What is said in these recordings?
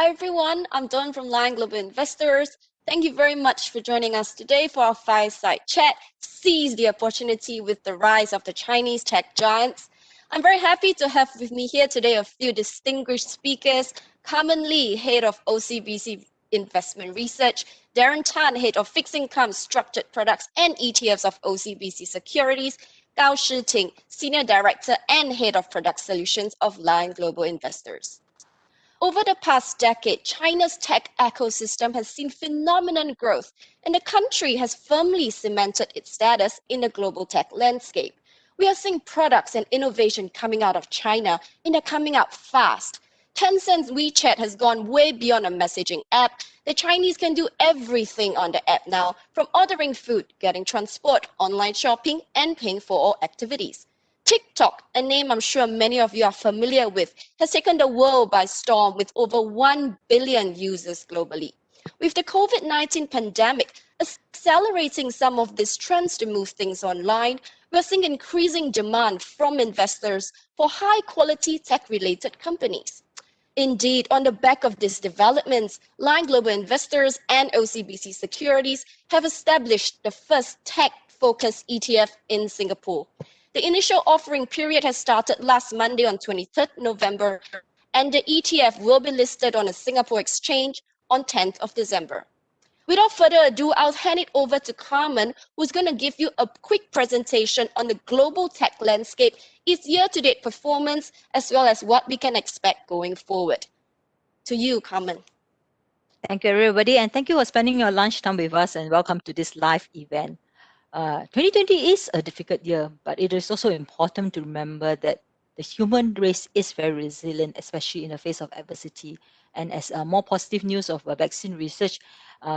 Hi everyone, I'm Dawn from Lion Global Investors. Thank you very much for joining us today for our fireside chat. Seize the opportunity with the rise of the Chinese tech giants. I'm very happy to have with me here today a few distinguished speakers. Carmen Lee, Head of OCBC Investment Research, Darren Tan, Head of Fixed Income, Structured Products and ETFs of OCBC Securities, Gao Shiting, Senior Director and Head of Product Solutions of Lion Global Investors. Over the past decade, China's tech ecosystem has seen phenomenal growth, and the country has firmly cemented its status in the global tech landscape. We are seeing products and innovation coming out of China, and they're coming out fast. Tencent's WeChat has gone way beyond a messaging app. The Chinese can do everything on the app now, from ordering food, getting transport, online shopping, and paying for all activities. TikTok, a name I'm sure many of you are familiar with, has taken the world by storm with over 1 billion users globally. With the COVID-19 pandemic accelerating some of these trends to move things online, we're seeing increasing demand from investors for high-quality tech-related companies. Indeed, on the back of these developments, Lion Global Investors and OCBC Securities have established the first tech-focused ETF in Singapore. The initial offering period has started last Monday on 23rd November, and the ETF will be listed on a Singapore exchange on 10th of December. Without further ado, I'll hand it over to Carmen, who's going to give you a quick presentation on the global tech landscape, its year-to-date performance, as well as what we can expect going forward. To you, Carmen. Thank you, everybody, and thank you for spending your lunchtime with us, and welcome to this live event. 2020 is a difficult year, but it is also important to remember that the human race is very resilient, especially in the face of adversity. And as more positive news of vaccine research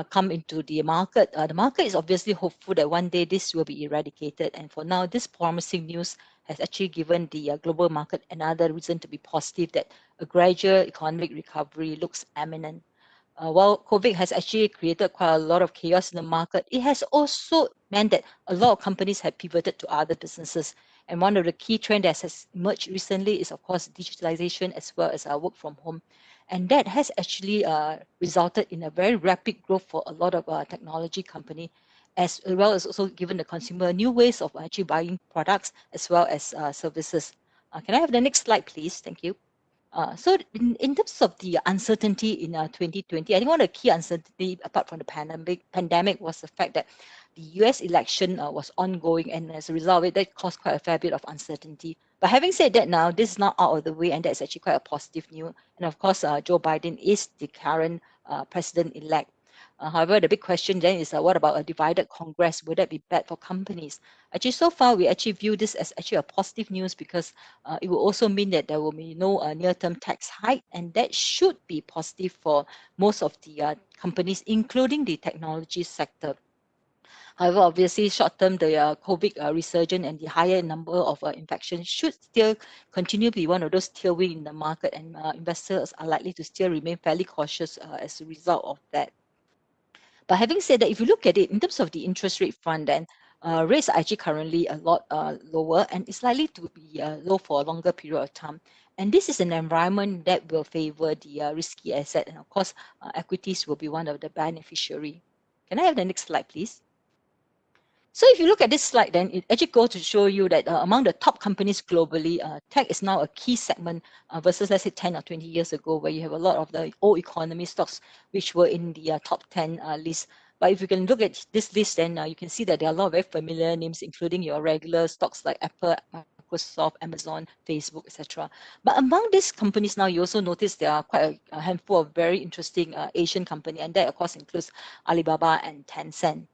come into the market is obviously hopeful that one day this will be eradicated. And for now, this promising news has actually given the global market another reason to be positive that a gradual economic recovery looks imminent. While COVID has actually created quite a lot of chaos in the market, it has also meant that a lot of companies have pivoted to other businesses. And one of the key trends that has emerged recently is, of course, digitalization as well as work from home. And that has actually resulted in a very rapid growth for a lot of technology company, as well as also given the consumer new ways of actually buying products as well as services. Can I have the next slide, please? Thank you. So in terms of the uncertainty in 2020, I think one of the key uncertainty apart from the pandemic was the fact that the US election was ongoing, and as a result of it, that caused quite a fair bit of uncertainty. But having said that now, this is now out of the way, and that's actually quite a positive news. And of course, Joe Biden is the current president-elect. However, the big question then is what about a divided Congress? Would that be bad for companies? Actually, so far, we actually view this as actually a positive news because it will also mean that there will be no near-term tax hike, and that should be positive for most of the companies, including the technology sector. However, obviously, short-term, the COVID resurgence and the higher number of infections should still continue to be one of those tailwinds in the market, and investors are likely to still remain fairly cautious as a result of that. But having said that, if you look at it in terms of the interest rate front, then rates are actually currently a lot lower, and it's likely to be low for a longer period of time. And this is an environment that will favor the risky asset, and of course, equities will be one of the beneficiary. Can I have the next slide, please? So if you look at this slide, then it actually goes to show you that among the top companies globally, tech is now a key segment versus, let's say, 10 or 20 years ago, where you have a lot of the old economy stocks, which were in the top 10 list. But if you can look at this list, then you can see that there are a lot of very familiar names, including your regular stocks like Apple, Microsoft, Amazon, Facebook, etc. But among these companies now, you also notice there are quite a handful of very interesting Asian companies, and that, of course, includes Alibaba and Tencent.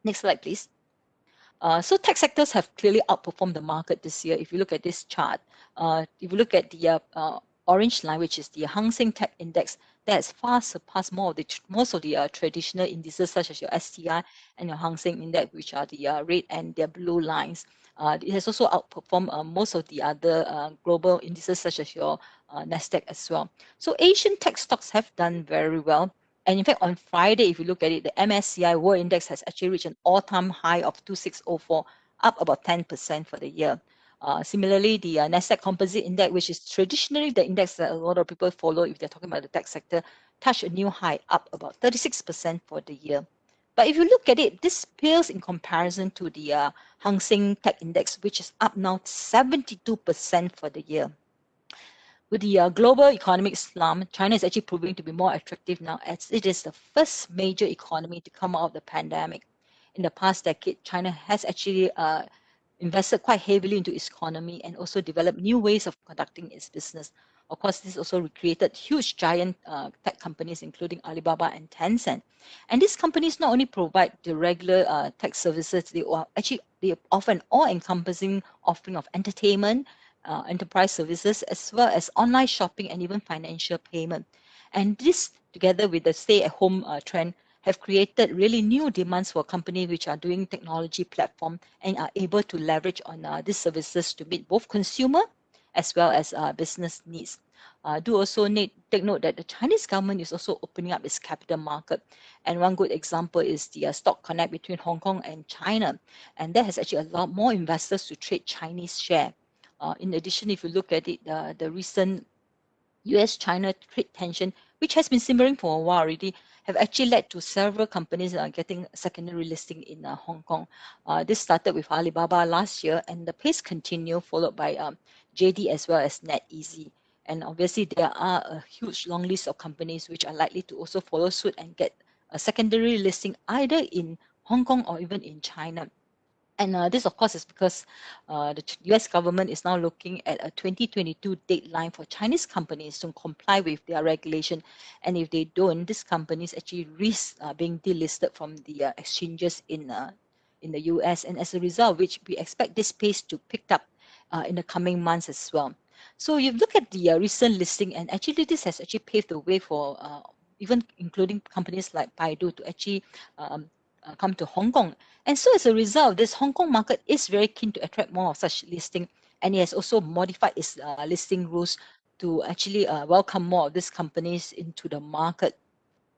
Next slide, please. So tech sectors have clearly outperformed the market this year. If you look at this chart, if you look at the orange line, which is the Hang Seng Tech Index, that has far surpassed most of the traditional indices such as your STI and your Hang Seng Index, which are the red and the blue lines. It has also outperformed most of the other global indices such as your Nasdaq as well. So Asian tech stocks have done very well. And in fact, on Friday, if you look at it, the MSCI World Index has actually reached an all-time high of 2604, up about 10% for the year. Similarly, the Nasdaq Composite Index, which is traditionally the index that a lot of people follow if they're talking about the tech sector, touched a new high, up about 36% for the year. But if you look at it, this pales in comparison to the Hang Seng Tech Index, which is up now 72% for the year. With the global economic slump, China is actually proving to be more attractive now as it is the first major economy to come out of the pandemic. In the past decade, China has actually invested quite heavily into its economy and also developed new ways of conducting its business. Of course, this also created huge giant tech companies, including Alibaba and Tencent. And these companies not only provide the regular tech services, they offer an all-encompassing offering of entertainment, enterprise services, as well as online shopping and even financial payment. And this, together with the stay-at-home trend, have created really new demands for companies which are doing technology platform and are able to leverage on these services to meet both consumer as well as business needs. Do also take note that the Chinese government is also opening up its capital market. And one good example is the stock connect between Hong Kong and China. And that has actually allowed more investors to trade Chinese share. In addition, if you look at it, the recent US-China trade tension, which has been simmering for a while already, have actually led to several companies getting secondary listing in Hong Kong. This started with Alibaba last year, and the pace continued, followed by JD as well as NetEasy. And obviously, there are a huge long list of companies which are likely to also follow suit and get a secondary listing either in Hong Kong or even in China. And this, of course, is because the US government is now looking at a 2022 deadline for Chinese companies to comply with their regulation. And if they don't, these companies actually risk being delisted from the exchanges in the US. And as a result, which we expect this pace to pick up in the coming months as well. So you look at the recent listing, and actually this has actually paved the way for even including companies like Baidu to actually come to Hong Kong. And so as a result, this Hong Kong market is very keen to attract more of such listing, and it has also modified its listing rules to actually welcome more of these companies into the market.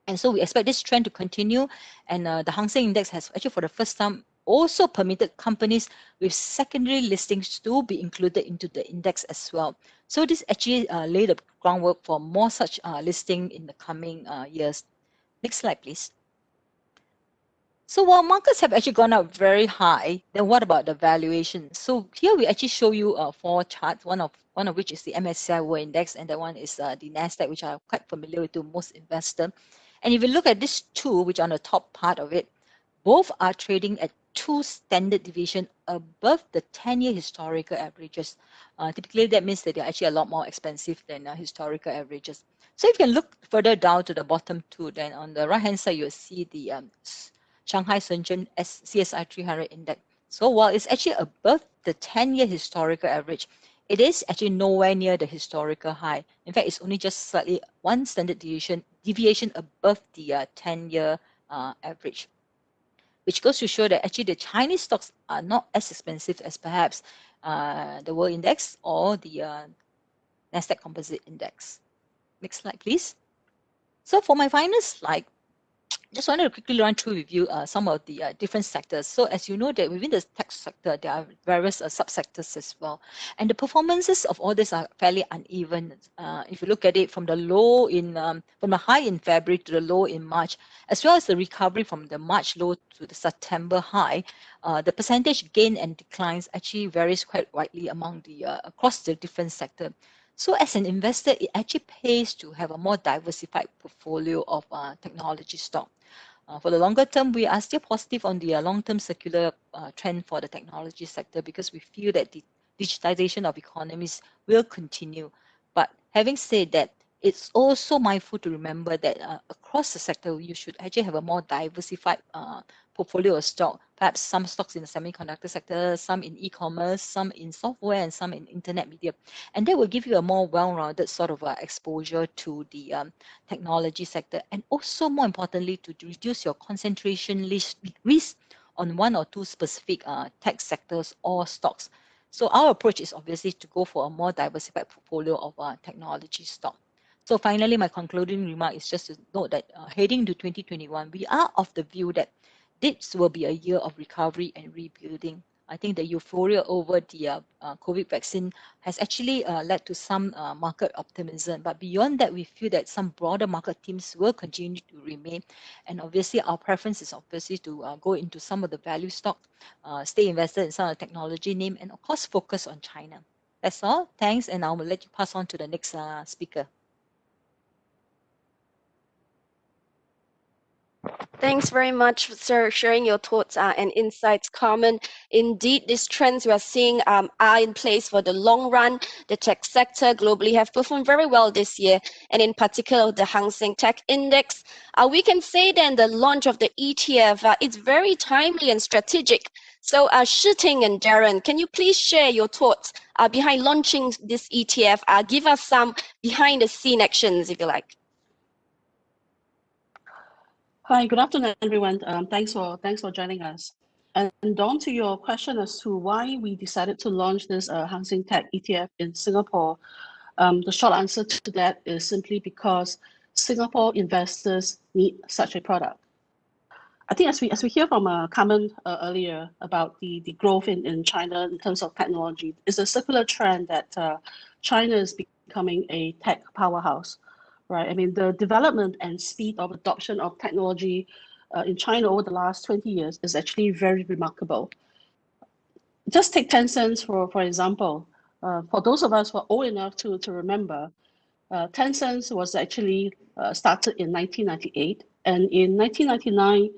And so we expect this trend to continue, and the Hang Seng Index has actually for the first time also permitted companies with secondary listings to be included into the index as well. So this actually laid the groundwork for more such listing in the coming years. Next slide, please. So while markets have actually gone up very high, then what about the valuation? So here we actually show you four charts, one of which is the MSCI World Index, and that one is the Nasdaq, which are quite familiar with to most investors. And if you look at these two, which are on the top part of it, both are trading at 2 standard deviation above the 10-year historical averages. Typically, that means that they're actually a lot more expensive than historical averages. So if you can look further down to the bottom two, then on the right-hand side, you'll see the Shanghai Shenzhen CSI 300 index. So while it's actually above the 10-year historical average, it is actually nowhere near the historical high. In fact, it's only just slightly 1 standard deviation above the 10-year average, which goes to show that actually the Chinese stocks are not as expensive as perhaps the world index or the Nasdaq Composite Index. Next slide, please. So for my final slide, just wanted to quickly run through with you some of the different sectors. So as you know that within the tech sector, there are various subsectors as well. And the performances of all this are fairly uneven. If you look at it from the low from the high in February to the low in March, as well as the recovery from the March low to the September high, the percentage gain and declines actually varies quite widely among across the different sectors. So as an investor, it actually pays to have a more diversified portfolio of technology stock. For the longer term, we are still positive on the long-term secular trend for the technology sector because we feel that the digitization of economies will continue. But having said that, it's also mindful to remember that across the sector, you should actually have a more diversified portfolio of stock, perhaps some stocks in the semiconductor sector, some in e-commerce, some in software, and some in internet media. And that will give you a more well-rounded sort of exposure to the technology sector, and also more importantly, to reduce your concentration risk on one or two specific tech sectors or stocks. So our approach is obviously to go for a more diversified portfolio of technology stock. So finally, my concluding remark is just to note that heading to 2021, we are of the view that this will be a year of recovery and rebuilding. I think the euphoria over the COVID vaccine has actually led to some market optimism. But beyond that, we feel that some broader market themes will continue to remain. And obviously, our preference is obviously to go into some of the value stock, stay invested in some of the technology name, and of course, focus on China. That's all. Thanks. And I will let you pass on to the next speaker. Thanks very much for sharing your thoughts and insights, Carmen. Indeed, these trends we are seeing are in place for the long run. The tech sector globally have performed very well this year, and in particular, the Hang Seng Tech Index. We can say then the launch of the ETF is very timely and strategic. So, Shi Ting and Darren, can you please share your thoughts behind launching this ETF? Give us some behind-the-scene actions, if you like. Hi, good afternoon, everyone. Thanks for joining us. And Dawn, to your question as to why we decided to launch this Hang Seng Tech ETF in Singapore, the short answer to that is simply because Singapore investors need such a product. I think as we hear from Carmen earlier about the growth in China in terms of technology, it's a circular trend that China is becoming a tech powerhouse. Right. I mean, the development and speed of adoption of technology in China over the last 20 years is actually very remarkable. Just take Tencent for example. For those of us who are old enough to remember, Tencent was actually started in 1998, and in 1999,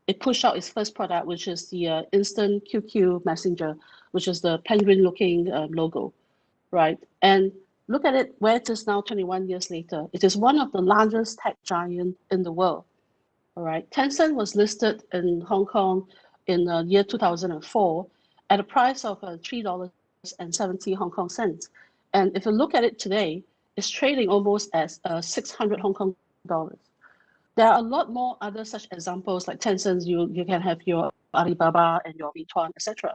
it pushed out its first product, which is the instant QQ messenger, which is the penguin-looking logo, right? And look at it where it is now 21 years later. It is one of the largest tech giants in the world. All right. Tencent was listed in Hong Kong in the year 2004 at a price of $3.70 Hong Kong cents. And if you look at it today, it's trading almost as 600 Hong Kong dollars. There are a lot more other such examples like Tencent. You can have your Alibaba and your Meituan, etc.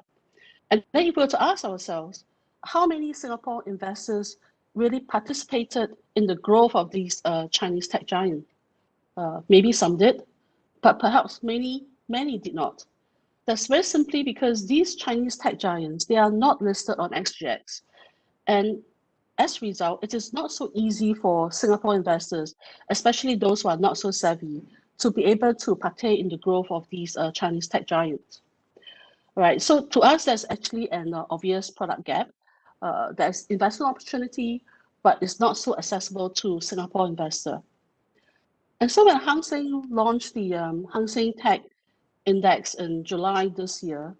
And then if we were to ask ourselves, how many Singapore investors really participated in the growth of these Chinese tech giants? Maybe some did, but perhaps many did not. That's very simply because these Chinese tech giants, they are not listed on SGX. And as a result, it is not so easy for Singapore investors, especially those who are not so savvy, to be able to partake in the growth of these Chinese tech giants. Right. So to us, there's actually an obvious product gap. There's investment opportunity, but it's not so accessible to Singapore investor. And so when Hang Seng launched the Hang Seng Tech Index in July this year,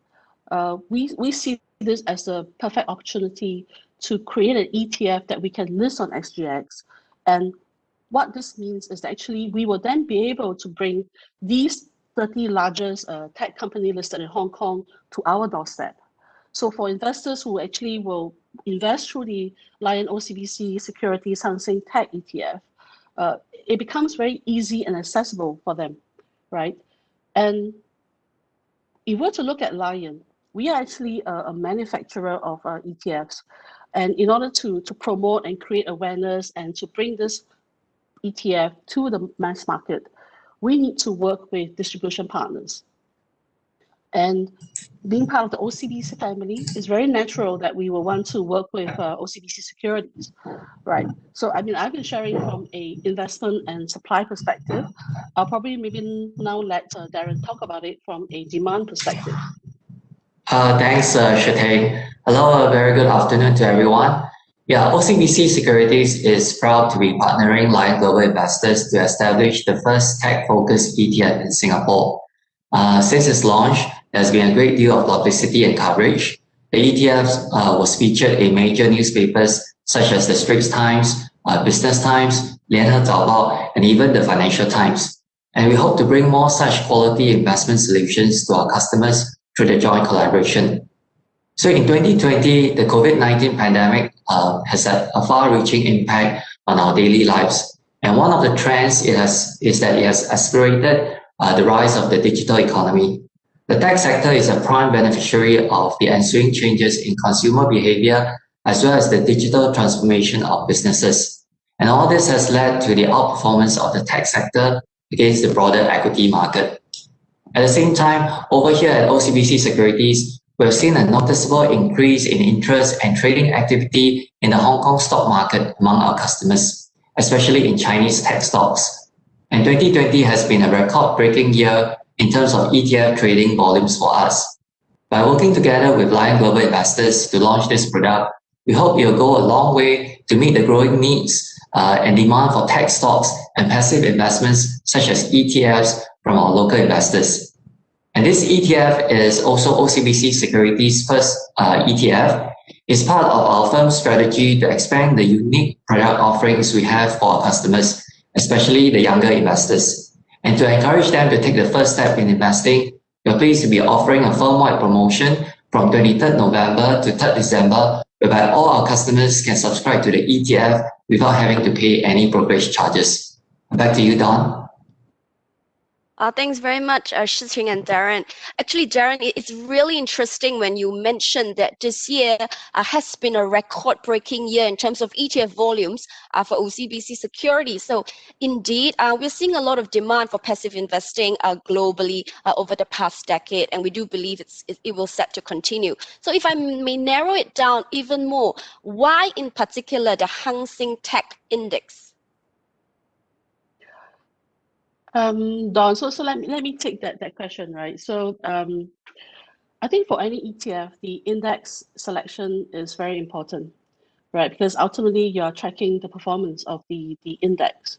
we see this as a perfect opportunity to create an ETF that we can list on SGX. And what this means is that actually we will then be able to bring these 30 largest tech companies listed in Hong Kong to our doorstep. So for investors who actually will invest through the Lion-OCBC Securities Hang Seng Tech ETF, it becomes very easy and accessible for them, right? And if we were to look at Lion, we are actually a manufacturer of ETFs. And in order to promote and create awareness and to bring this ETF to the mass market, we need to work with distribution partners. And being part of the OCBC family, it's very natural that we will want to work with OCBC Securities, right? So, I mean, I've been sharing from a investment and supply perspective. I'll probably maybe now let Darren talk about it from a demand perspective. Thanks, Shi. Hello, a very good afternoon to everyone. Yeah, OCBC Securities is proud to be partnering Lion Global Investors to establish the first tech-focused ETF in Singapore. Since its launch, there's been a great deal of publicity and coverage. The ETF was featured in major newspapers such as the Straits Times, Business Times, Lianhe Zaobao, and even the Financial Times. And we hope to bring more such quality investment solutions to our customers through the joint collaboration. So in 2020, the COVID-19 pandemic has had a far-reaching impact on our daily lives. And one of the trends is that it has accelerated the rise of the digital economy. The tech sector is a prime beneficiary of the ensuing changes in consumer behavior as well as the digital transformation of businesses. And all this has led to the outperformance of the tech sector against the broader equity market. At the same time, over here at OCBC Securities, we have seen a noticeable increase in interest and trading activity in the Hong Kong stock market among our customers, especially in Chinese tech stocks. And 2020 has been a record-breaking year in terms of ETF trading volumes for us. By working together with Lion Global Investors to launch this product, we hope it will go a long way to meet the growing needs and demand for tech stocks and passive investments such as ETFs from our local investors. And this ETF is also OCBC Securities' first ETF. It's part of our firm's strategy to expand the unique product offerings we have for our customers, especially the younger investors. And to encourage them to take the first step in investing, we're pleased to be offering a firm-wide promotion from 23rd November to 3rd December, whereby all our customers can subscribe to the ETF without having to pay any brokerage charges. Back to you, Don. Thanks very much, Shi-Ting and Darren. Actually, Darren, it's really interesting when you mentioned that this year has been a record-breaking year in terms of ETF volumes for OCBC Securities. So indeed, we're seeing a lot of demand for passive investing globally over the past decade, and we do believe it will set to continue. So if I may narrow it down even more, why in particular the Hang Seng Tech Index? Don, so let me take that question, right? So I think for any ETF, the index selection is very important, right? Because ultimately you're tracking the performance of the index.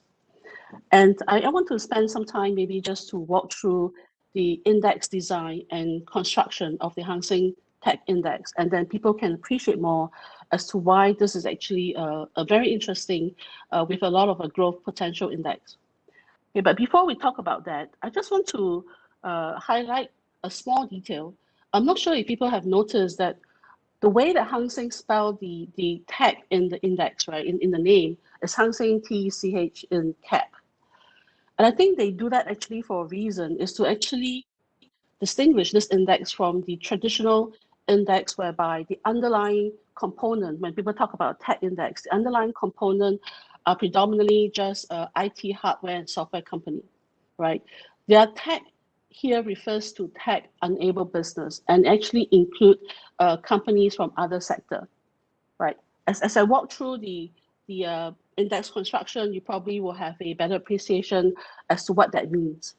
And I want to spend some time maybe just to walk through the index design and construction of the Hang Seng Tech Index, and then people can appreciate more as to why this is actually a very interesting with a lot of a growth potential index. Okay, but before we talk about that, I just want to highlight a small detail. I'm not sure if people have noticed that the way that Hang Seng spelled the tech in the index, right, in the name, is Hang Seng TCH in cap. And I think they do that actually for a reason, is to actually distinguish this index from the traditional index whereby the underlying component, when people talk about tech index, the underlying component are predominantly just IT hardware and software company, right? Their tech here refers to tech-enabled business and actually include companies from other sector, right? As I walk through the index construction, you probably will have a better appreciation as to what that means.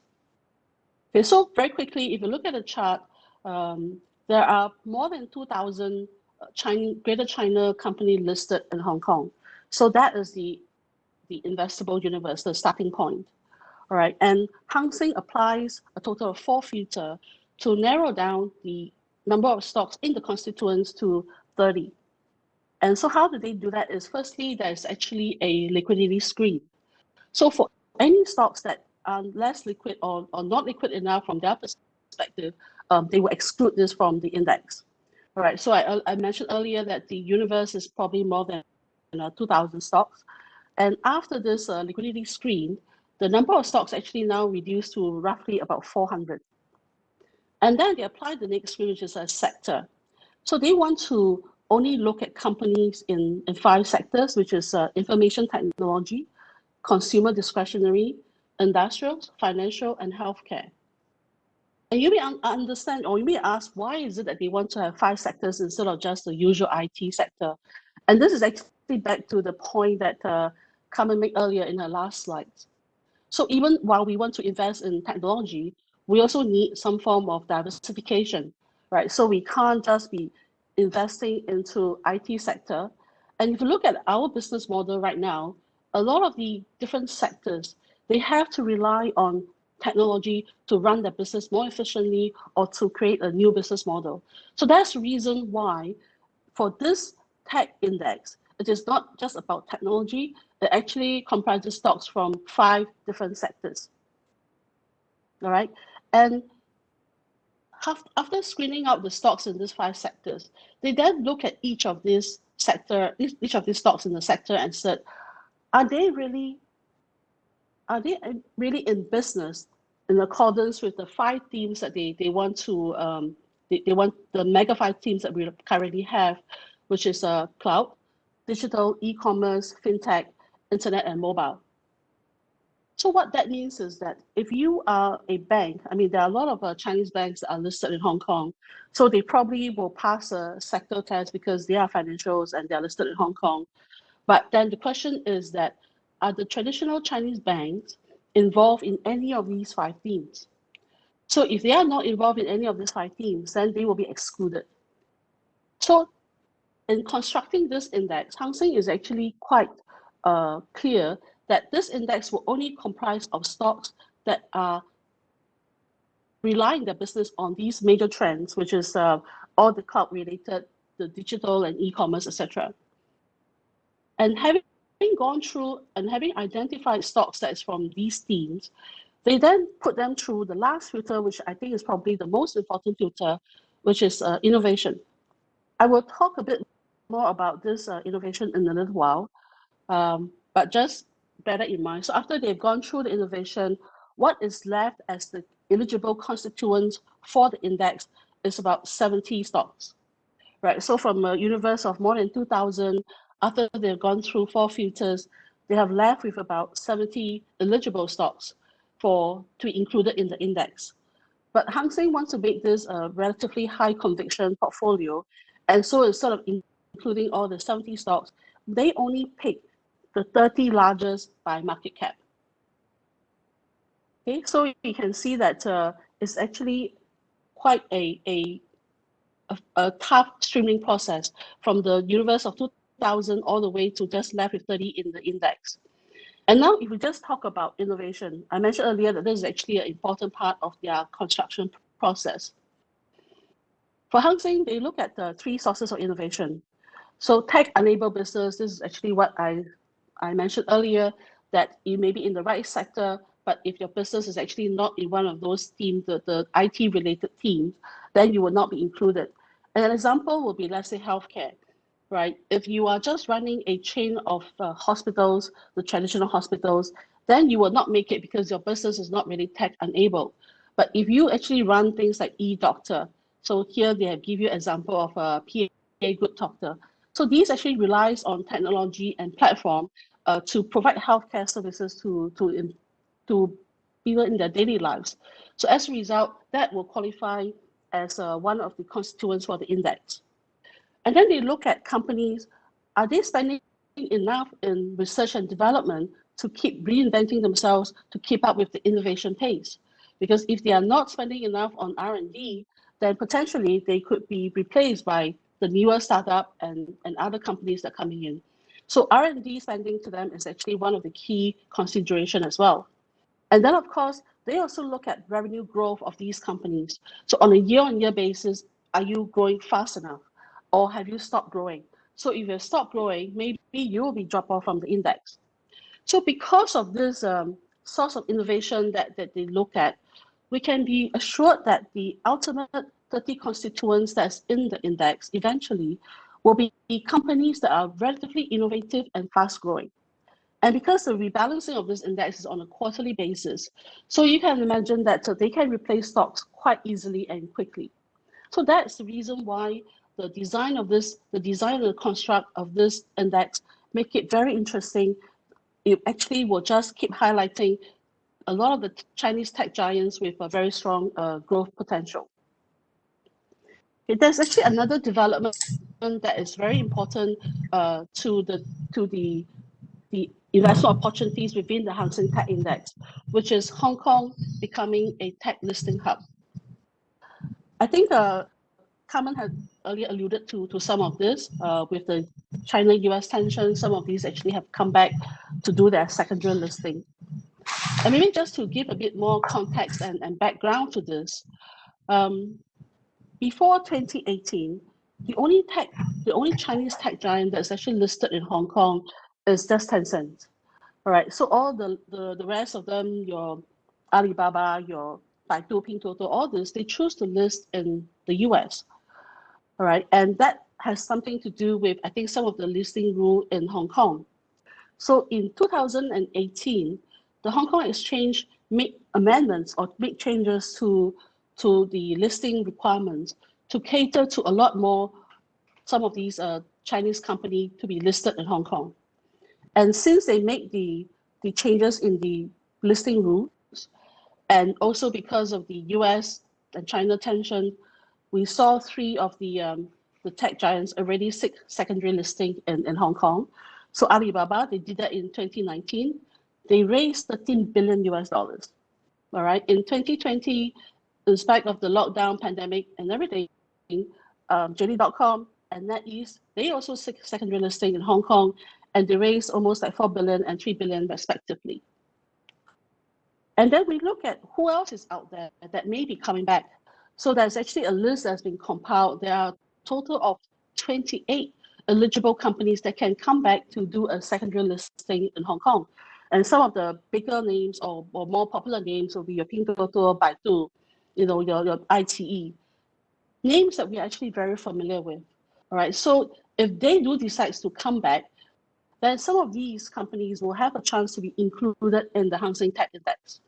Okay, so very quickly, if you look at the chart, there are more than 2,000 Greater China company listed in Hong Kong. So that is the investable universe, the starting point. All right, and Hang Seng applies a total of 4 filters to narrow down the number of stocks in the constituents to 30. And so how do they do that is, firstly, there's actually a liquidity screen. So for any stocks that are less liquid or not liquid enough from their perspective, they will exclude this from the index. All right, so I mentioned earlier that the universe is probably more than 2,000 stocks. And after this liquidity screen, the number of stocks actually now reduced to roughly about 400. And then they apply the next screen, which is a sector. So they want to only look at companies in 5 sectors, which is information technology, consumer discretionary, industrials, financial, and healthcare. And you may understand, or you may ask, why is it that they want to have 5 sectors instead of just the usual IT sector? And this is actually back to the point that Carmen made earlier in her last slide. So even while we want to invest in technology, we also need some form of diversification, right? So we can't just be investing into IT sector. And if you look at our business model right now, a lot of the different sectors, they have to rely on technology to run their business more efficiently or to create a new business model. So that's the reason why for this tech index, it is not just about technology, it actually comprises stocks from 5 different sectors. All right, and after screening out the stocks in these 5 sectors, they then look at each of these stocks in the sector and said, are they really in business in accordance with the 5 themes that they want to they want the mega 5 themes that we currently have, which is cloud, digital, e-commerce, fintech, internet, and mobile. So what that means is that if you are a bank, I mean, there are a lot of Chinese banks that are listed in Hong Kong, so they probably will pass a sector test because they are financials and they're listed in Hong Kong. But then the question is that, are the traditional Chinese banks involved in any of these 5 themes? So if they are not involved in any of these 5 themes, then they will be excluded. So in constructing this index, Hang Seng is actually quite clear that this index will only comprise of stocks that are relying their business on these major trends, which is all the cloud related, the digital and e-commerce, etc. And having gone through and having identified stocks that is from these themes, they then put them through the last filter, which I think is probably the most important filter, which is innovation. I will talk a bit more about this innovation in a little while, but just bear that in mind. So after they've gone through the innovation, what is left as the eligible constituents for the index is about 70 stocks, right? So from a universe of more than 2,000, after they've gone through 4 filters, they have left with about 70 eligible stocks to be included in the index. But Hang Seng wants to make this a relatively high conviction portfolio, and so instead of including all the 70 stocks, they only pick the 30 largest by market cap. Okay, so you can see that it's actually quite a tough streaming process from the universe of 2,000 all the way to just left with 30 in the index. And now if we just talk about innovation, I mentioned earlier that this is actually an important part of their construction process. For Hang Seng, they look at the 3 sources of innovation. So tech-enabled business, this is actually what I mentioned earlier, that you may be in the right sector, but if your business is actually not in one of those teams, the IT-related teams, then you will not be included. And an example would be, let's say, healthcare, right? If you are just running a chain of hospitals, the traditional hospitals, then you will not make it because your business is not really tech-enabled. But if you actually run things like e-doctor, so here they have give you an example of a PA Good Doctor. So these actually relies on technology and platform to provide healthcare services to people in their daily lives. So as a result, that will qualify as one of the constituents for the index. And then they look at companies, are they spending enough in research and development to keep reinventing themselves to keep up with the innovation pace? Because if they are not spending enough on R&D, then potentially they could be replaced by the newer startup and other companies that are coming in. So R&D spending to them is actually one of the key consideration as well. And then of course, they also look at revenue growth of these companies. So on a year-on-year basis, are you growing fast enough? Or have you stopped growing? So if you stop growing, maybe you will be dropped off from the index. So because of this source of innovation that they look at, we can be assured that the ultimate 30 constituents that's in the index eventually will be companies that are relatively innovative and fast growing. And because the rebalancing of this index is on a quarterly basis, so you can imagine that they can replace stocks quite easily and quickly. So that's the reason why the design of this, the design and the construct of this index make it very interesting. It actually will just keep highlighting a lot of the Chinese tech giants with a very strong growth potential. Okay, there's actually another development that is very important to the investment opportunities within the Hang Seng Tech Index, which is Hong Kong becoming a tech listing hub. I think Carmen had earlier alluded to some of this with the China-US tension. Some of these actually have come back to do their secondary listing. And maybe just to give a bit more context and background to this, before 2018, the only Chinese tech giant that's actually listed in Hong Kong is just Tencent. All right, so all the rest of them, your Alibaba, your Baidu, Pinduoduo, all this, they choose to list in the US. All right, and that has something to do with, I think, some of the listing rule in Hong Kong. So in 2018, the Hong Kong Exchange made amendments or made changes to the listing requirements to cater to a lot more, some of these Chinese companies to be listed in Hong Kong. And since they make the changes in the listing rules, and also because of the US and China tension, we saw three of the tech giants already seek secondary listing in Hong Kong. So Alibaba, they did that in 2019. They raised $13 billion US. All right. In 2020, in spite of the lockdown, pandemic, and everything, JD.com and NetEase, they also seek secondary listing in Hong Kong, and they raised almost like $4 billion and $3 billion respectively. And then we look at who else is out there that may be coming back. So there's actually a list that's been compiled. There are a total of 28 eligible companies that can come back to do a secondary listing in Hong Kong. And some of the bigger names or more popular names will be your Pinduoduo, Baidu, your ITE. Names that we're actually very familiar with. All right. So if they do decide to come back, then some of these companies will have a chance to be included in the Hang Seng Tech Index.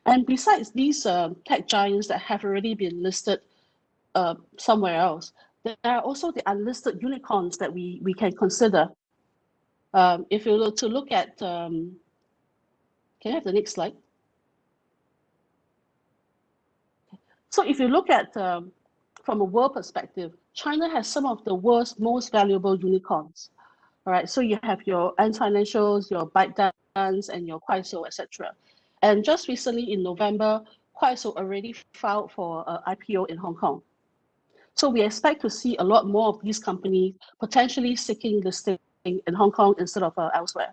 And besides these tech giants that have already been listed somewhere else, there are also the unlisted unicorns that we can consider. If you look to look at, can I have the next slide? So if you look at from a world perspective, China has some of the world's most valuable unicorns. All right, so you have your Ant Financials, your ByteDance, and your Kuaishou, etc. And just recently in November, Kuaishou already filed for IPO in Hong Kong. So we expect to see a lot more of these companies potentially seeking listing in Hong Kong instead of elsewhere.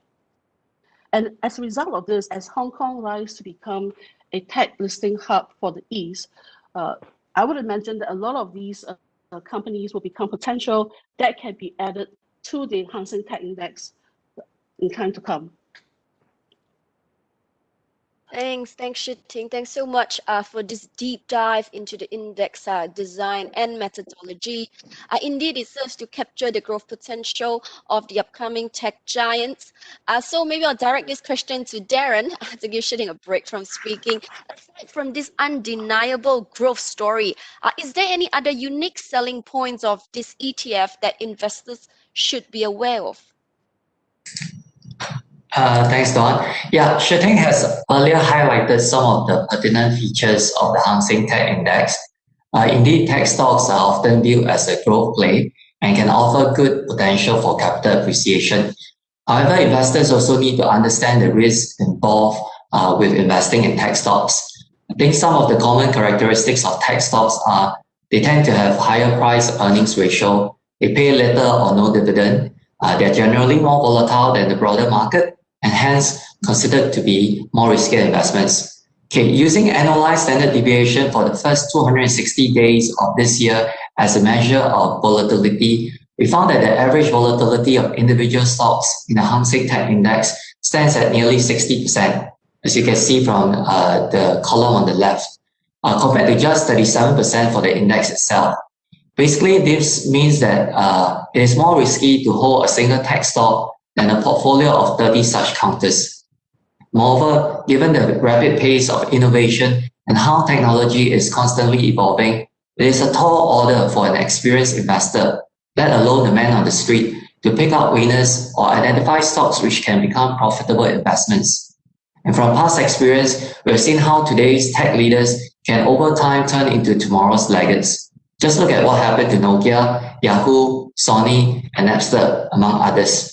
And as a result of this, as Hong Kong rises to become a tech listing hub for the East, I would imagine that a lot of these companies will become potential that can be added to the Hang Seng Tech Index in time to come. Thanks, Shi-Ting. Thanks so much for this deep dive into the index design and methodology. Indeed, it serves to capture the growth potential of the upcoming tech giants. So maybe I'll direct this question to Darren to give Shi-Ting a break from speaking. Aside from this undeniable growth story, is there any other unique selling points of this ETF that investors should be aware of? Thanks, Don. Yeah, Shi-Ting has earlier highlighted some of the pertinent features of the Hang Seng Tech Index. Indeed, tech stocks are often viewed as a growth play and can offer good potential for capital appreciation. However, investors also need to understand the risks involved with investing in tech stocks. I think some of the common characteristics of tech stocks are they tend to have higher price-earnings ratio, they pay little or no dividend, they're generally more volatile than the broader market, and hence considered to be more risky investments. Okay, using annualized standard deviation for the first 260 days of this year as a measure of volatility, we found that the average volatility of individual stocks in the Hang Seng Tech Index stands at nearly 60%, as you can see from the column on the left, compared to just 37% for the index itself. Basically, this means that it is more risky to hold a single tech stock than a portfolio of 30 such counters. Moreover, given the rapid pace of innovation and how technology is constantly evolving, it is a tall order for an experienced investor, let alone the man on the street, to pick out winners or identify stocks which can become profitable investments. And from past experience, we have seen how today's tech leaders can over time turn into tomorrow's laggards. Just look at what happened to Nokia, Yahoo, Sony, and Napster, among others.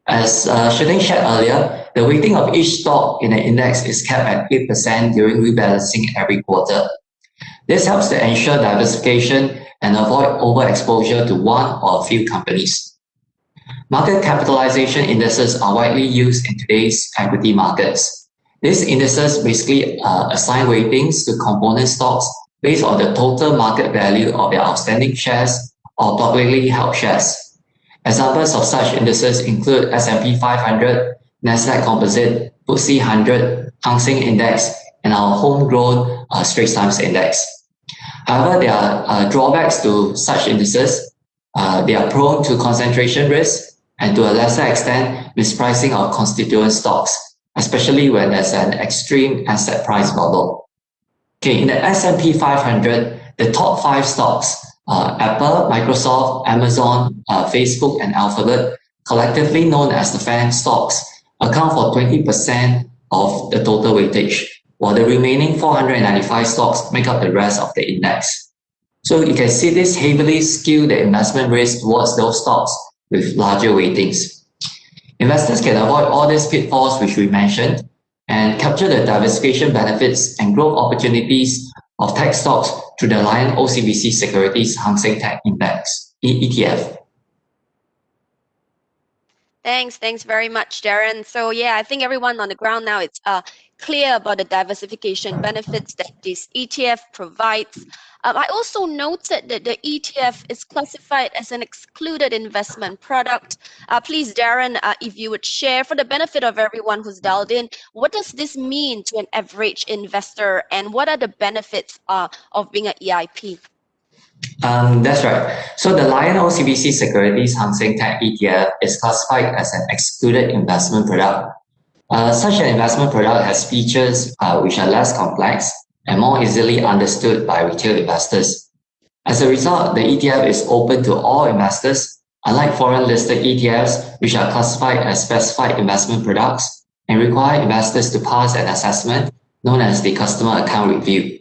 As Shi-Ting shared earlier, the weighting of each stock in the index is capped at 8% during rebalancing every quarter. This helps to ensure diversification and avoid overexposure to one or a few companies. Market capitalization indices are widely used in today's equity markets. These indices basically assign weightings to component stocks based on the total market value of their outstanding shares or publicly held shares. Examples of such indices include S&P 500, Nasdaq Composite, FTSE 100, Hang Seng Index, and our homegrown Straits Times Index. However, there are drawbacks to such indices. They are prone to concentration risk and to a lesser extent, mispricing of constituent stocks, especially when there's an extreme asset price bubble. Okay, in the S&P 500, the top 5 stocks, Apple, Microsoft, Amazon, Facebook, and Alphabet, collectively known as the FANG stocks, account for 20%, of the total weightage, while the remaining 495 stocks make up the rest of the index. So you can see this heavily skew the investment risk towards those stocks with larger weightings. Investors can avoid all these pitfalls which we mentioned and capture the diversification benefits and growth opportunities of tech stocks through the Lion-OCBC Securities Hang Seng Tech Index ETF. Thanks very much, Darren. So yeah, I think everyone on the ground now it's clear about the diversification benefits that this ETF provides. I also noted that the ETF is classified as an excluded investment product. Please, Darren, if you would share for the benefit of everyone who's dialed in, what does this mean to an average investor and what are the benefits of being an EIP? That's right. So the Lion-OCBC Securities Hang Seng Tech ETF is classified as an excluded investment product. Such an investment product has features which are less complex and more easily understood by retail investors. As a result, the ETF is open to all investors, unlike foreign listed ETFs, which are classified as specified investment products and require investors to pass an assessment known as the customer account review.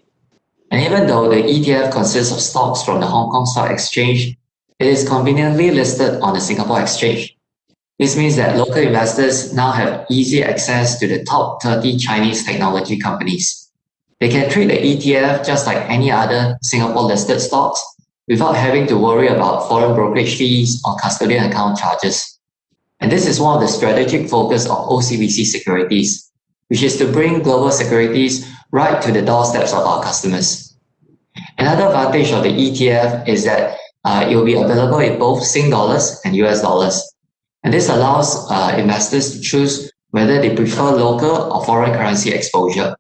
And even though the ETF consists of stocks from the Hong Kong Stock Exchange, it is conveniently listed on the Singapore Exchange. This means that local investors now have easy access to the top 30 Chinese technology companies. They can trade the ETF just like any other Singapore-listed stocks without having to worry about foreign brokerage fees or custodian account charges. And this is one of the strategic focus of OCBC Securities, which is to bring global securities right to the doorsteps of our customers. Another advantage of the ETF is that it will be available in both Sing dollars and US dollars. And this allows investors to choose whether they prefer local or foreign currency exposure.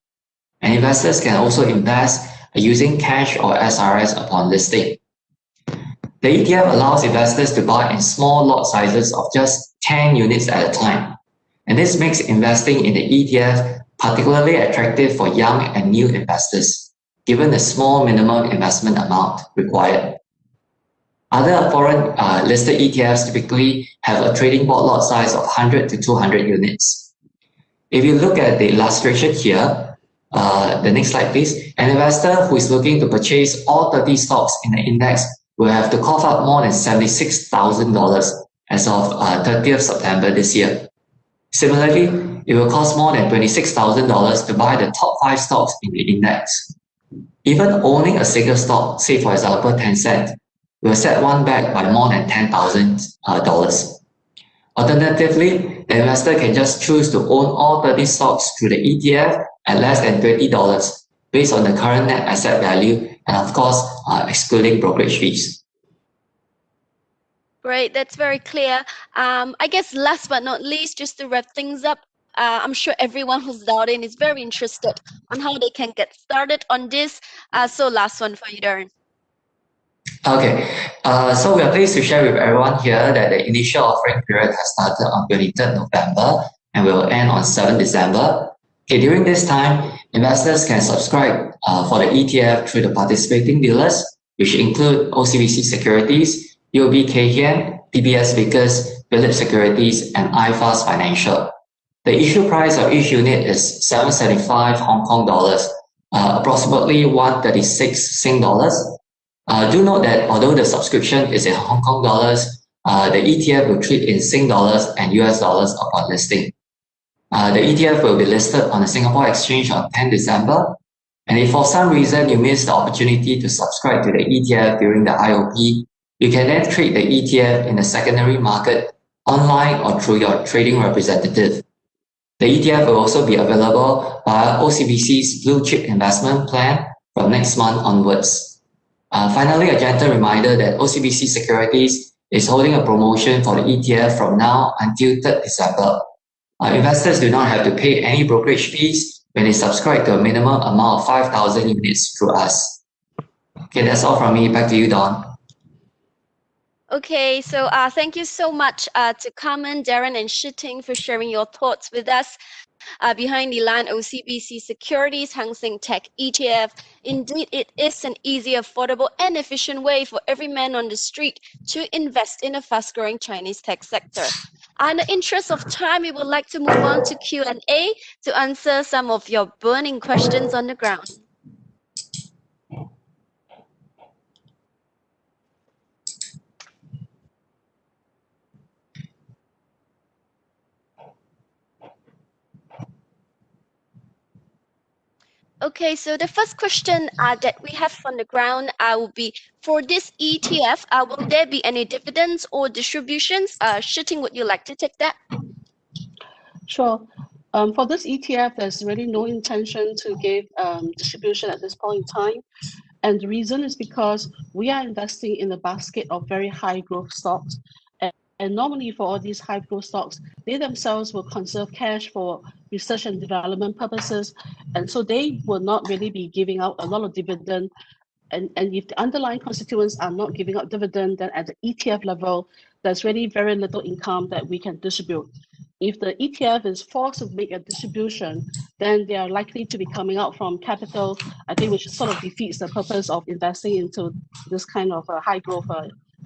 And investors can also invest using cash or SRS upon listing. The ETF allows investors to buy in small lot sizes of just 10 units at a time. And this makes investing in the ETF particularly attractive for young and new investors, given the small minimum investment amount required. Other foreign listed ETFs typically have a trading board lot size of 100 to 200 units. If you look at the illustration here, the next slide please, an investor who is looking to purchase all 30 stocks in the index will have to cough up more than $76,000 as of 30th September this year. Similarly, it will cost more than $26,000 to buy the top 5 stocks in the index. Even owning a single stock, say for example Tencent, will set one back by more than $10,000. Alternatively, the investor can just choose to own all 30 stocks through the ETF at less than $20 based on the current net asset value and of course, excluding brokerage fees. Great, that's very clear. I guess last but not least, just to wrap things up, I'm sure everyone who's dialed in is very interested on how they can get started on this. So last one for you, Darren. Okay, so we are pleased to share with everyone here that the initial offering period has started on 23rd November and will end on 7th December. Okay, during this time, investors can subscribe for the ETF through the participating dealers, which include OCBC Securities, UOB Kay Hian, DBS Vickers, Philips Securities, and iFast Financial. The issue price of each unit is 775 Hong Kong dollars, approximately 136 Sing dollars. Do note that although the subscription is in Hong Kong dollars, the ETF will trade in Sing dollars and US dollars upon listing. The ETF will be listed on the Singapore Exchange on 10 December. And if for some reason you miss the opportunity to subscribe to the ETF during the IOP, you can then trade the ETF in the secondary market online or through your trading representative. The ETF will also be available via OCBC's Blue Chip Investment Plan from next month onwards. Finally, a gentle reminder that OCBC Securities is holding a promotion for the ETF from now until 3rd December. Investors do not have to pay any brokerage fees when they subscribe to a minimum amount of 5,000 units through us. Okay, that's all from me. Back to you, Don. Okay, so thank you so much to Carmen, Darren, and Shiting for sharing your thoughts with us behind the Lion-OCBC Securities Hang Seng Tech ETF. Indeed, it is an easy, affordable, and efficient way for every man on the street to invest in a fast-growing Chinese tech sector. In the interest of time, we would like to move on to Q&A to answer some of your burning questions on the ground. Okay, so the first question that we have on the ground will be, for this ETF, will there be any dividends or distributions? Shiting, would you like to take that? Sure. For this ETF, there's really no intention to give distribution at this point in time. And the reason is because we are investing in a basket of very high growth stocks. And normally for all these high growth stocks, they themselves will conserve cash for research and development purposes. And so they will not really be giving out a lot of dividend. And if the underlying constituents are not giving out dividend, then at the ETF level, there's really very little income that we can distribute. If the ETF is forced to make a distribution, then they are likely to be coming out from capital, I think, which sort of defeats the purpose of investing into this kind of high growth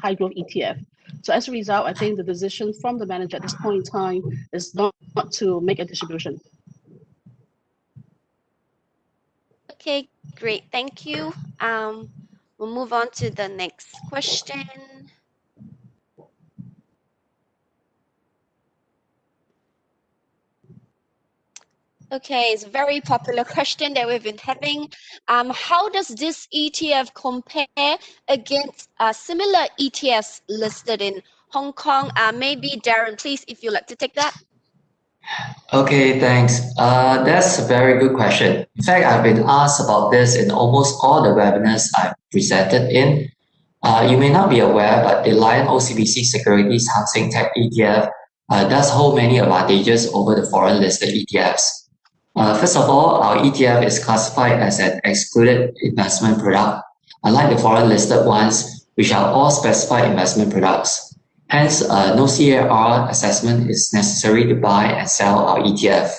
ETF. So as a result, I think the decision from the manager at this point in time is not to make a distribution. Okay, great. Thank you. We'll move on to the next question. Okay, it's a very popular question that we've been having. How does this ETF compare against similar ETFs listed in Hong Kong? Maybe Darren, please, if you'd like to take that. Okay, thanks. That's a very good question. In fact, I've been asked about this in almost all the webinars I've presented in. You may not be aware, but the Lion-OCBC Securities Hang Seng Tech ETF does hold many advantages over the foreign listed ETFs. First of all, our ETF is classified as an excluded investment product, unlike the foreign listed ones, which are all specified investment products. Hence, no CAR assessment is necessary to buy and sell our ETF.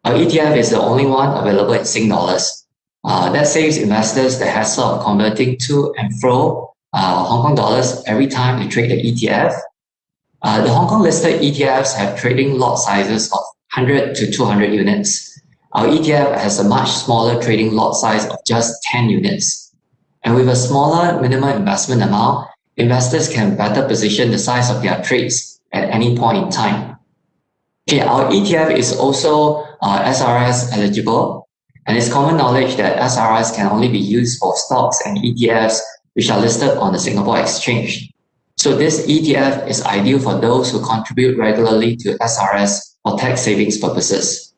Our ETF is the only one available in Sing dollars. That saves investors the hassle of converting to and fro Hong Kong dollars every time they trade the ETF. The Hong Kong listed ETFs have trading lot sizes of 100 to 200 units. Our ETF has a much smaller trading lot size of just 10 units. And with a smaller minimum investment amount, investors can better position the size of their trades at any point in time. Okay, our ETF is also SRS eligible, and it's common knowledge that SRS can only be used for stocks and ETFs which are listed on the Singapore Exchange. So this ETF is ideal for those who contribute regularly to SRS for tax savings purposes.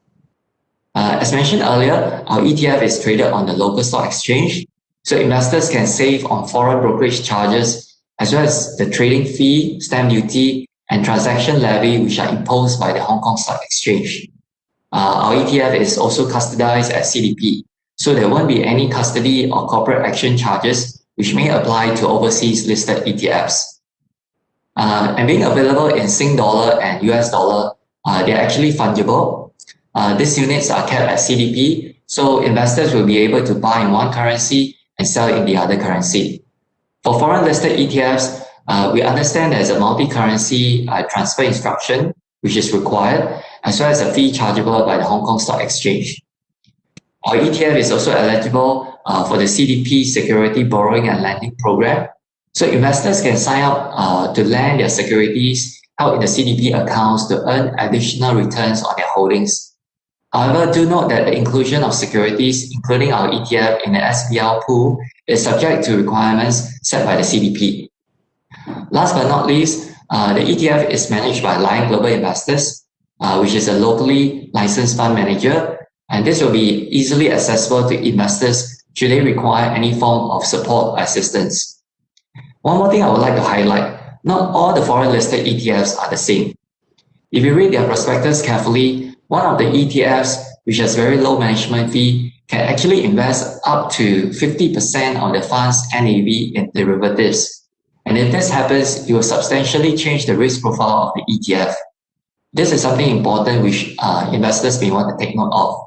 As mentioned earlier, our ETF is traded on the local stock exchange, so investors can save on foreign brokerage charges, as well as the trading fee, stamp duty, and transaction levy, which are imposed by the Hong Kong Stock Exchange. Our ETF is also custodized at CDP, so there won't be any custody or corporate action charges, which may apply to overseas listed ETFs. And being available in Sing dollar and US dollar, they're actually fungible. These units are kept at CDP, so investors will be able to buy in one currency and sell in the other currency. For foreign listed ETFs, we understand there's a multi-currency transfer instruction, which is required, as well as a fee chargeable by the Hong Kong Stock Exchange. Our ETF is also eligible for the CDP Security Borrowing and Lending Program. So investors can sign up to lend their securities out in the CDP accounts to earn additional returns on their holdings. However, do note that the inclusion of securities, including our ETF in the SBL pool, is subject to requirements set by the CDP. Last but not least, the ETF is managed by Lion Global Investors, which is a locally licensed fund manager, and this will be easily accessible to investors should they require any form of support or assistance. One more thing I would like to highlight, not all the foreign listed ETFs are the same. If you read their prospectus carefully, one of the ETFs, which has very low management fee, can actually invest up to 50% of the fund's NAV in derivatives. And if this happens, it will substantially change the risk profile of the ETF. This is something important which investors may want to take note of.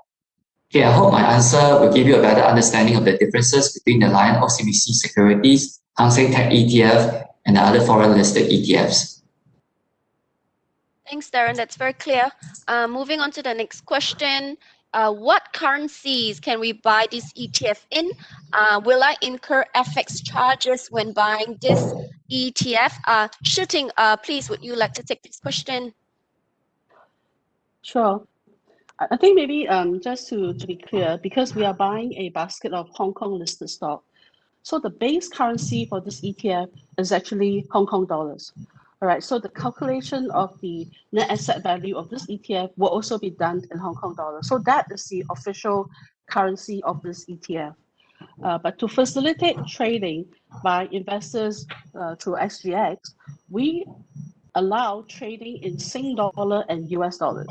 Okay, I hope my answer will give you a better understanding of the differences between the Lion-OCBC Securities, Hang Seng Tech ETF, and the other foreign listed ETFs. Thanks, Darren. That's very clear. Moving on to the next question. What currencies can we buy this ETF in? Will I incur FX charges when buying this ETF? Shooting, please, would you like to take this question? Sure. I think maybe just to be clear, because we are buying a basket of Hong Kong listed stock, so the base currency for this ETF is actually Hong Kong dollars. All right, so the calculation of the net asset value of this ETF will also be done in Hong Kong dollars. So that is the official currency of this ETF. But to facilitate trading by investors through SGX, we allow trading in Sing dollar and US dollars.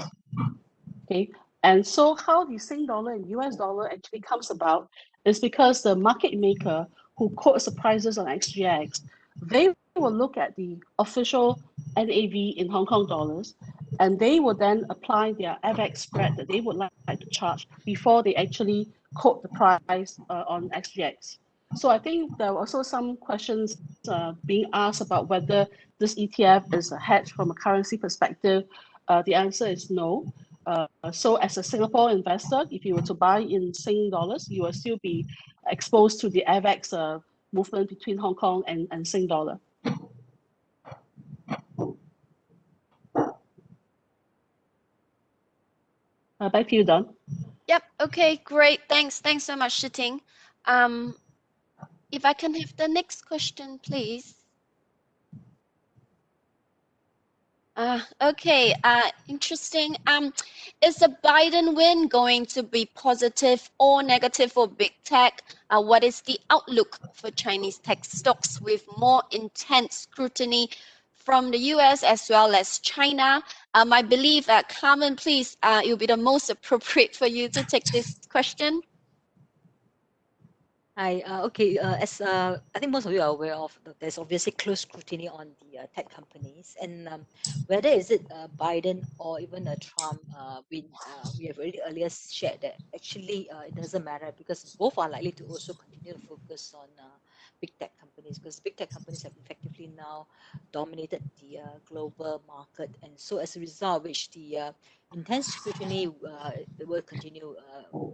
Okay, and so how the Sing dollar and US dollar actually comes about is because the market maker who quotes the prices on XGX, they will look at the official NAV in Hong Kong dollars, and they will then apply their FX spread that they would like to charge before they actually quote the price on XGX. So I think there were also some questions being asked about whether this ETF is a hedge from a currency perspective. The answer is no. So as a Singapore investor, if you were to buy in Sing dollars, you will still be exposed to the FX movement between Hong Kong and Sing dollar. Back to you, Don. Yep. Okay, great. Thanks. Thanks so much, Shooting. If I can have the next question, please. Okay, interesting. Is the Biden win going to be positive or negative for big tech? What is the outlook for Chinese tech stocks with more intense scrutiny from the US as well as China? I believe, Carmen, please, it will be the most appropriate for you to take this question. Hi. Okay. As I think most of you are aware of, there's obviously close scrutiny on the tech companies, and whether is it Biden or even Trump win, we have already earlier shared that actually it doesn't matter because both are likely to also continue to focus on big tech companies, because big tech companies have effectively now dominated the global market, and so as a result, which the intense scrutiny will continue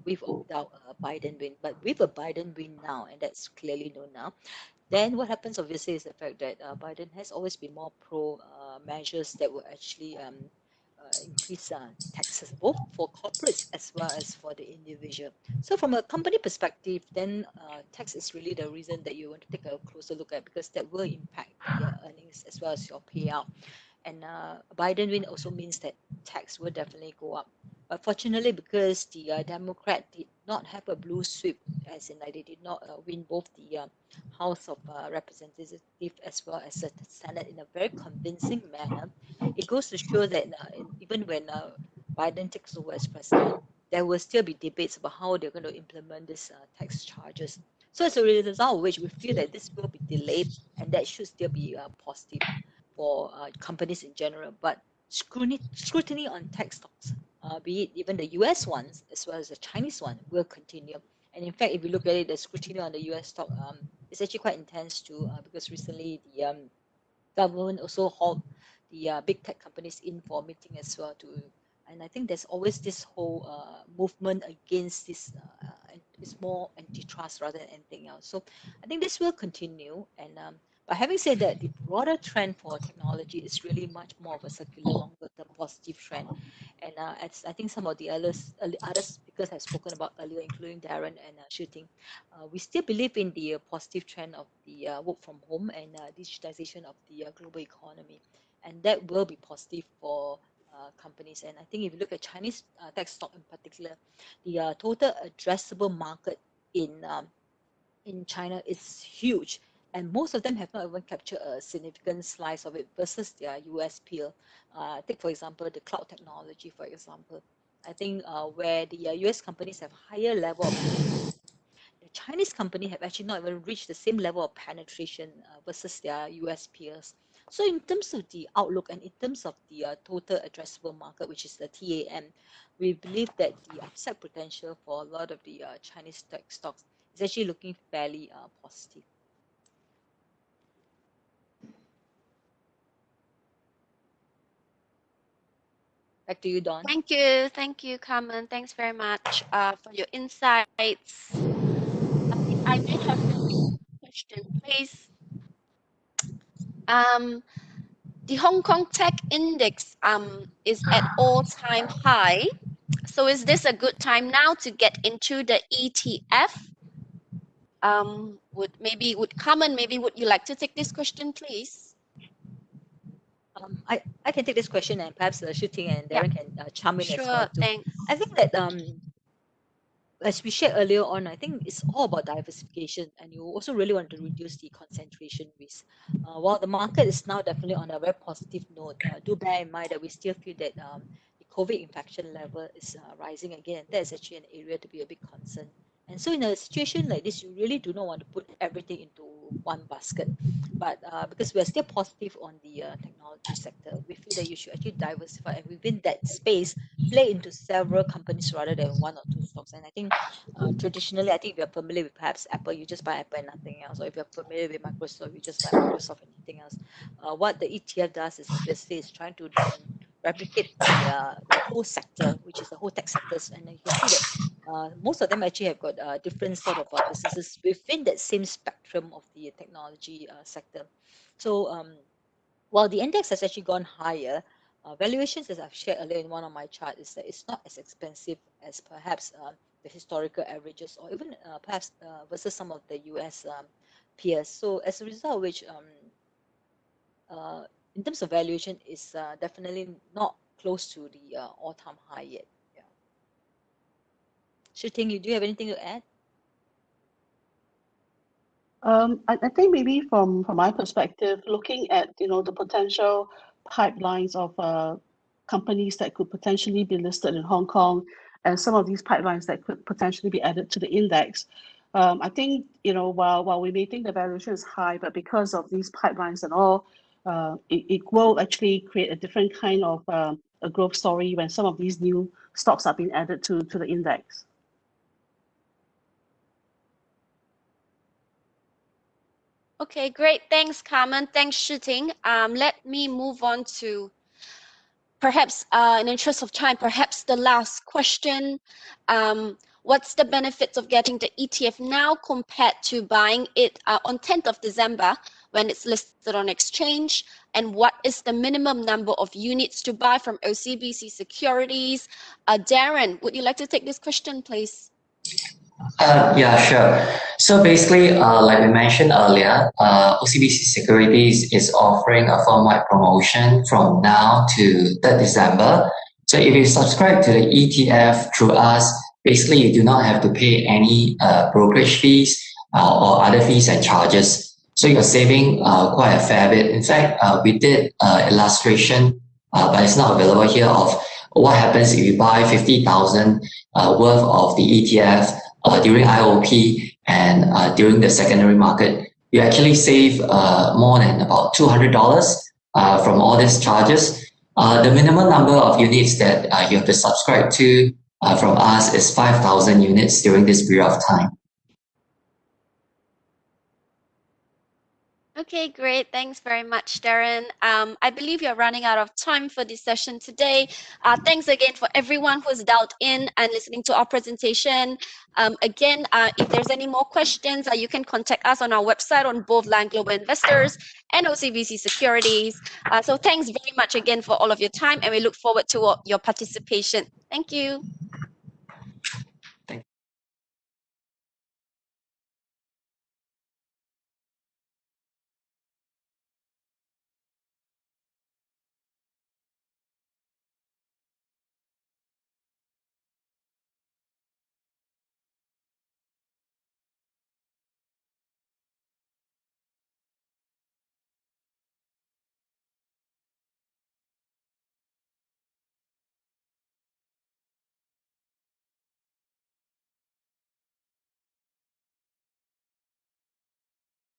with or without Biden win. But with a Biden win now, and that's clearly known now, then what happens obviously is the fact that Biden has always been more pro measures that will actually increase taxes, both for corporates as well as for the individual. So from a company perspective, then tax is really the reason that you want to take a closer look at, because that will impact your earnings as well as your payout. And Biden win also means that tax will definitely go up. But fortunately, because the Democrat did not have a blue sweep, as in like they did not win both the House of Representatives as well as the Senate in a very convincing manner, it goes to show that even when Biden takes over as president, there will still be debates about how they're going to implement these tax charges. So as a result of which, we feel that this will be delayed, and that should still be positive for companies in general. But scrutiny on tech stocks, be it even the US ones as well as the Chinese one, will continue. And in fact, if you look at it, the scrutiny on the US stock is actually quite intense too, because recently the government also hauled the big tech companies in for a meeting as well and I think there's always this whole movement against this. It's more antitrust rather than anything else. So I think this will continue. And but having said that, the broader trend for technology is really much more of a circular, longer-term positive trend. And as I think some of the other speakers have spoken about earlier, including Darren and Shooting, we still believe in the positive trend of the work from home and digitization of the global economy, and that will be positive for companies. And I think if you look at Chinese tech stock in particular, the total addressable market in China is huge, and most of them have not even captured a significant slice of it versus their US peer. Take for example the cloud technology, for example. I think where the US companies have higher level of the Chinese company have actually not even reached the same level of penetration versus their US peers. So in terms of the outlook and in terms of the total addressable market, which is the TAM, we believe that the upside potential for a lot of the Chinese tech stocks is actually looking fairly positive. Back to you, Dawn. Thank you, Carmen. Thanks very much for your insights. I may have a question, please. The Hong Kong Tech Index is at all-time high. So is this a good time now to get into the ETF? Would Carmen, would you like to take this question, please? I can take this question, and perhaps Shu Ting and Darren can chime in as well Sure, too. thanks. I think that as we shared earlier on, I think it's all about diversification, and you also really want to reduce the concentration risk. While the market is now definitely on a very positive note, do bear in mind that we still feel that the COVID infection level is rising again, and that is actually an area to be a big concern. And so in a situation like this, you really do not want to put everything into one basket. But because we are still positive on the technology sector, we feel that you should actually diversify, and within that space, play into several companies rather than one or two stocks. And I think traditionally, I think if you're familiar with perhaps Apple, you just buy Apple and nothing else. Or if you're familiar with Microsoft, you just buy Microsoft and nothing else. What the ETF does is obviously is trying to replicate the whole sector, which is the whole tech sectors. And you can see that most of them actually have got different sort of businesses within that same spectrum of the technology sector. So while the index has actually gone higher, valuations, as I've shared earlier in one of my charts, is that it's not as expensive as perhaps the historical averages, or even perhaps versus some of the US peers. So as a result of which, in terms of valuation, is definitely not close to the all-time high yet. Yeah. Shu Ting, do you have anything to add? I think maybe from my perspective, looking at the potential pipelines of companies that could potentially be listed in Hong Kong, and some of these pipelines that could potentially be added to the index. I think while we may think the valuation is high, but because of these pipelines and all, it will actually create a different kind of a growth story when some of these new stocks are being added to the index. Okay, great. Thanks, Carmen. Thanks, Shu Ting. Let me move on to perhaps, in the interest of time, perhaps the last question. What's the benefits of getting the ETF now compared to buying it on 10th of December when it's listed on exchange? And what is the minimum number of units to buy from OCBC Securities? Darren, would you like to take this question, please? Yeah, sure. So basically, like we mentioned earlier, OCBC Securities is offering a firm-wide promotion from now to 3rd December. So if you subscribe to the ETF through us, basically you do not have to pay any brokerage fees or other fees and charges. So you're saving quite a fair bit. In fact, we did illustration, but it's not available here, of what happens if you buy 50,000 worth of the ETF during IOP and during the secondary market. You actually save more than about $200 from all these charges. The minimum number of units that you have to subscribe to from us is 5,000 units during this period of time. Okay, great. Thanks very much, Darren. I believe you're running out of time for this session today. Thanks again for everyone who's dialed in and listening to our presentation. Again, if there's any more questions, you can contact us on our website on both Lion Global Investors and OCBC Securities. So thanks very much again for all of your time, and we look forward to your participation. Thank you.